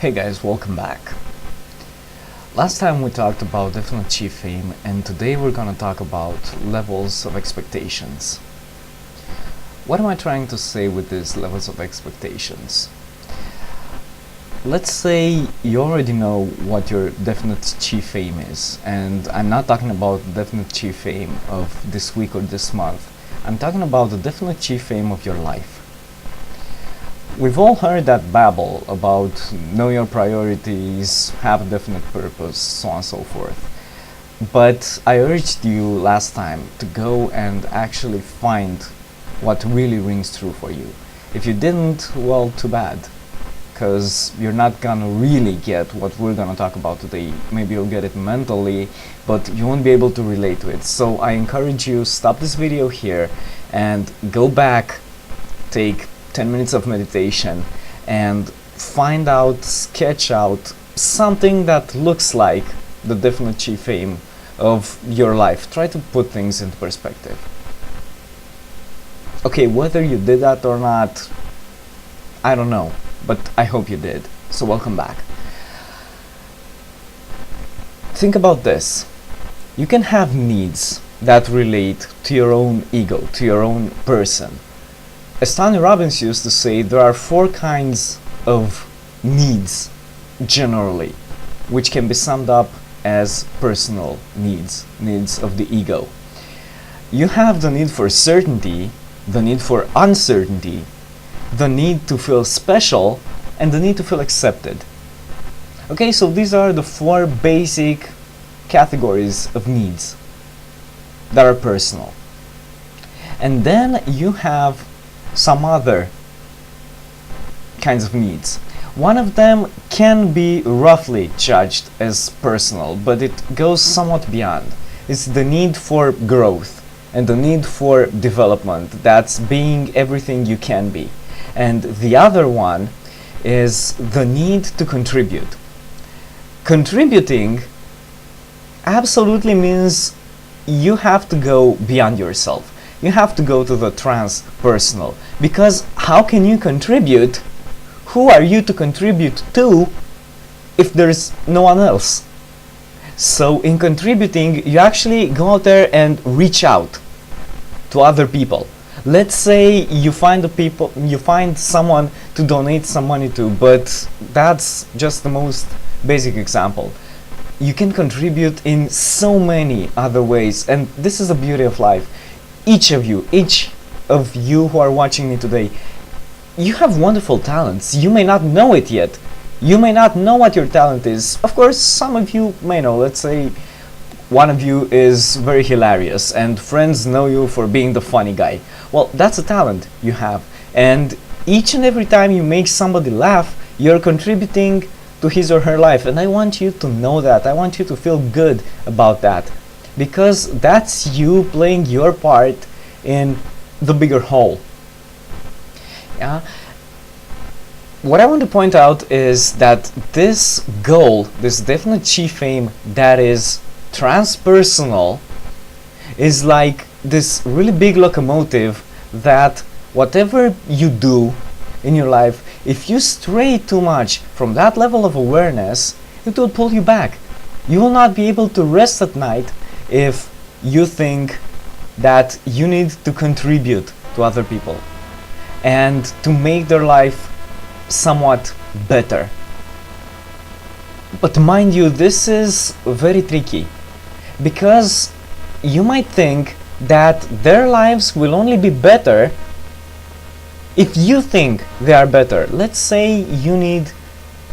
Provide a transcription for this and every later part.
Hey guys, welcome back. Last time we talked about definitely achieve fame, and today we're gonna talk about levels of expectations. What am I trying to say with these levels of expectations? Let's say you already know what your definite achieve fame is, and I'm not talking about the definite achieve fame of this week or this month. I'm talking about the definite achieve fame of your life. We've all heard that babble about know your priorities, have a definite purpose, so on and so forth. But I urged you last time to go and actually find what really rings true for you. If you didn't, well, too bad, because you're not gonna really get what we're gonna talk about today. Maybe you'll get it mentally, but you won't be able to relate to it. So I encourage you, stop this video here and go back, take 10 minutes of meditation and find out, sketch out something that looks like the definite achieve fame of your life. Try to put things into perspective. Okay, whether you did that or not, I don't know, but I hope you did. So welcome back. Think about this. You can have needs that relate to your own ego, to your own person. As Tony Robbins used to say, there are 4 kinds of needs generally, which can be summed up as personal needs, needs of the ego. You have the need for certainty, the need for uncertainty, the need to feel special, and the need to feel accepted. Okay, so these are the 4 basic categories of needs that are personal. And then you have some other kinds of needs. One of them can be roughly judged as personal, but it goes somewhat beyond. It's the need for growth and the need for development. That's being everything you can be. And the other one is the need to contribute. Contributing absolutely means you have to go beyond yourself. You have to go to the transpersonal, because how can you contribute? Who are you to contribute to if there's no one else? So in contributing, you actually go out there and reach out to other people. Let's say you find someone to donate some money to, but that's just the most basic example. You can contribute in so many other ways, and this is the beauty of life. Each of you who are watching me today, you have wonderful talents. You may not know it yet. You may not know what your talent is. Of course, some of you may know. Let's say one of you is very hilarious and friends know you for being the funny guy. Well, that's a talent you have. And each and every time you make somebody laugh, you're contributing to his or her life. And I want you to know that. I want you to feel good about that, because that's you playing your part in the bigger whole. Yeah. What I want to point out is that this goal, this definite achieve fame that is transpersonal, is like this really big locomotive that whatever you do in your life, if you stray too much from that level of awareness, it will pull you back. You will not be able to rest at night if you think that you need to contribute to other people and to make their life somewhat better. But mind you, this is very tricky, because you might think that their lives will only be better if you think they are better. Let's say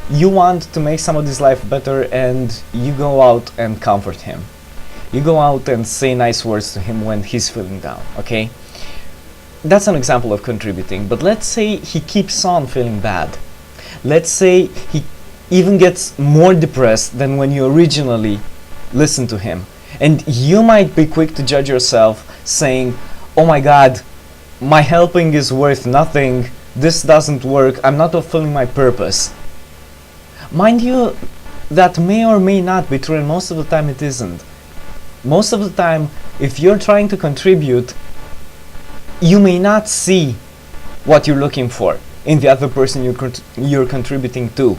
you want to make somebody's life better and you go out and comfort him. You go out and say nice words to him when he's feeling down, okay? That's an example of contributing. But let's say he keeps on feeling bad. Let's say he even gets more depressed than when you originally listened to him. And you might be quick to judge yourself, saying, oh my God, my helping is worth nothing. This doesn't work. I'm not fulfilling my purpose. Mind you, that may or may not be true, and most of the time it isn't. Most of the time, if you're trying to contribute, you may not see what you're looking for in the other person you're contributing to.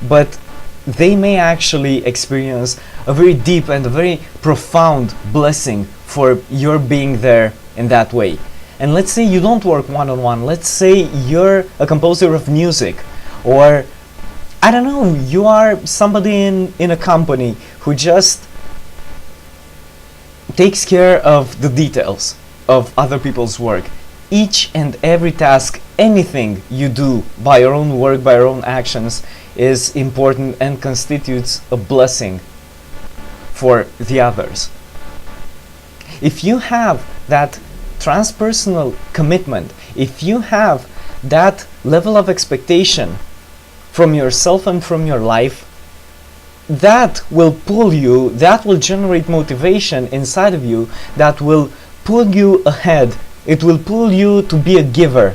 but they may actually experience a very deep and a very profound blessing for your being there in that way. And let's say you don't work one-on-one. Let's say you're a composer of music, or I don't know, you are somebody in a company who just takes care of the details of other people's work. Each and every task, anything you do by your own work, by your own actions, is important and constitutes a blessing for the others. If you have that transpersonal commitment, if you have that level of expectation from yourself and from your life, that will pull you, that will generate motivation inside of you, that will pull you ahead. It will pull you to be a giver.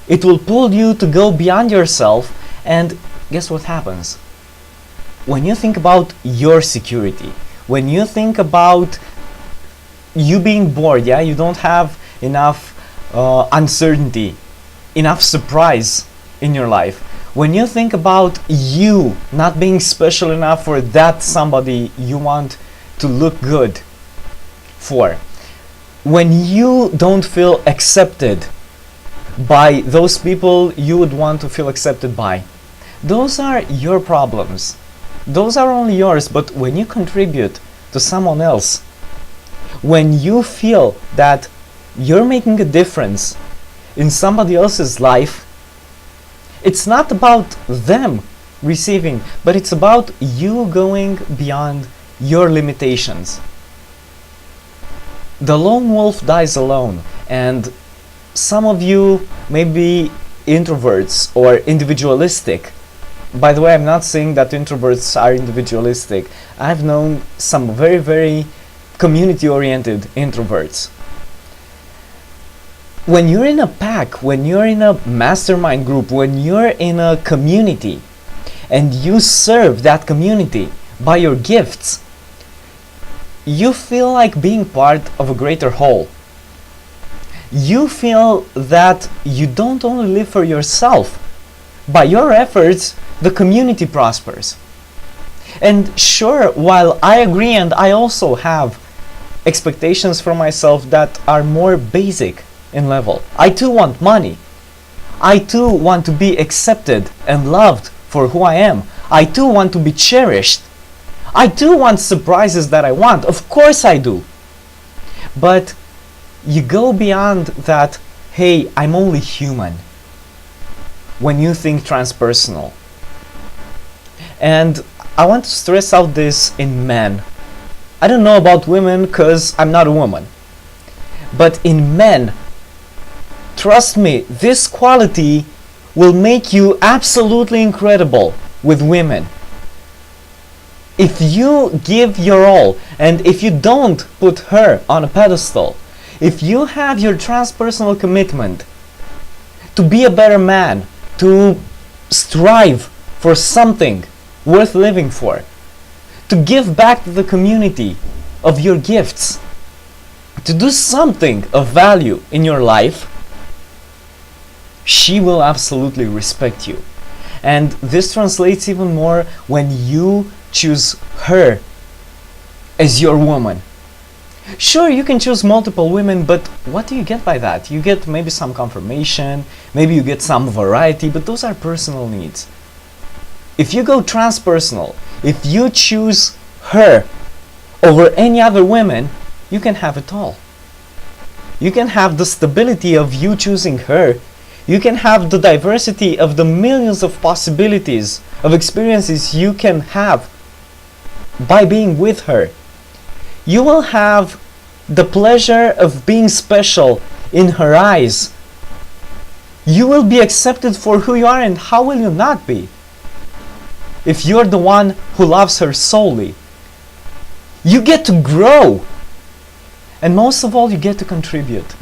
It will pull you to go beyond yourself. And guess what happens? When you think about your security, when you think about you being bored, yeah, you don't have enough uncertainty, enough surprise in your life. When you think about you not being special enough for that somebody you want to look good for, when you don't feel accepted by those people you would want to feel accepted by, those are your problems. Those are only yours. But when you contribute to someone else, when you feel that you're making a difference in somebody else's life, it's not about them receiving, but it's about you going beyond your limitations. The lone wolf dies alone, and some of you may be introverts or individualistic. By the way, I'm not saying that introverts are individualistic. I've known some very, very community-oriented introverts. When you're in a pack, when you're in a mastermind group, when you're in a community, and you serve that community by your gifts, you feel like being part of a greater whole. You feel that you don't only live for yourself. By your efforts, the community prospers. And sure, while I agree and I also have expectations for myself that are more basic in level, I too want money. I too want to be accepted and loved for who I am. I too want to be cherished. I too want surprises that I want. Of course I do. But you go beyond that, hey, I'm only human, when you think transpersonal. And I want to stress out this in men. I don't know about women because I'm not a woman. But in men, trust me, this quality will make you absolutely incredible with women. If you give your all, and if you don't put her on a pedestal, if you have your transpersonal commitment to be a better man, to strive for something worth living for, to give back to the community of your gifts, to do something of value in your life, she will absolutely respect you. And this translates even more when you choose her as your woman. Sure, you can choose multiple women, but what do you get by that? You get maybe some confirmation, maybe you get some variety, but those are personal needs. If you go transpersonal, if you choose her over any other women, you can have it all. You can have the stability of you choosing her. You can have the diversity of the millions of possibilities of experiences you can have by being with her. You will have the pleasure of being special in her eyes. You will be accepted for who you are, and how will you not be if you're the one who loves her solely? You get to grow, and most of all, you get to contribute.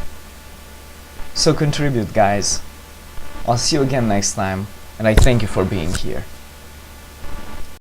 So contribute, guys. I'll see you again next time, and I thank you for being here.